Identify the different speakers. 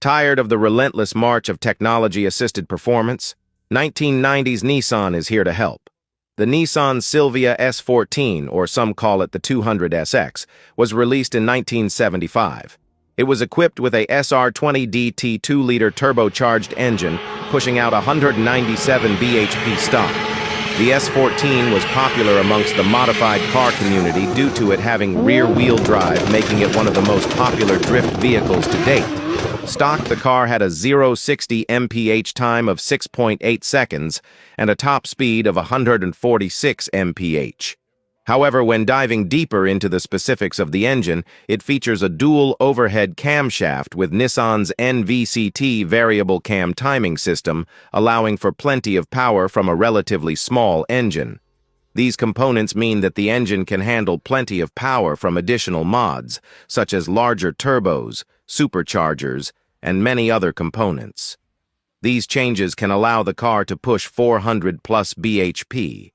Speaker 1: Tired of the relentless march of technology-assisted performance? 1990s Nissan is here to help. The Nissan Silvia S14, or some call it the 200SX, was released in 1975. It was equipped with a SR20DT 2-liter turbocharged engine, pushing out 197 bhp stock. The S14 was popular amongst the modified car community due to it having rear-wheel drive, making it one of the most popular drift vehicles to date. Stock, the car had a 0-60 mph time of 6.8 seconds and a top speed of 146 mph. However, when diving deeper into the specifics of the engine, it features a dual overhead camshaft with Nissan's NVCT variable cam timing system, allowing for plenty of power from a relatively small engine. These components mean that the engine can handle plenty of power from additional mods, such as larger turbos, superchargers, and many other components. These changes can allow the car to push 400+ bhp.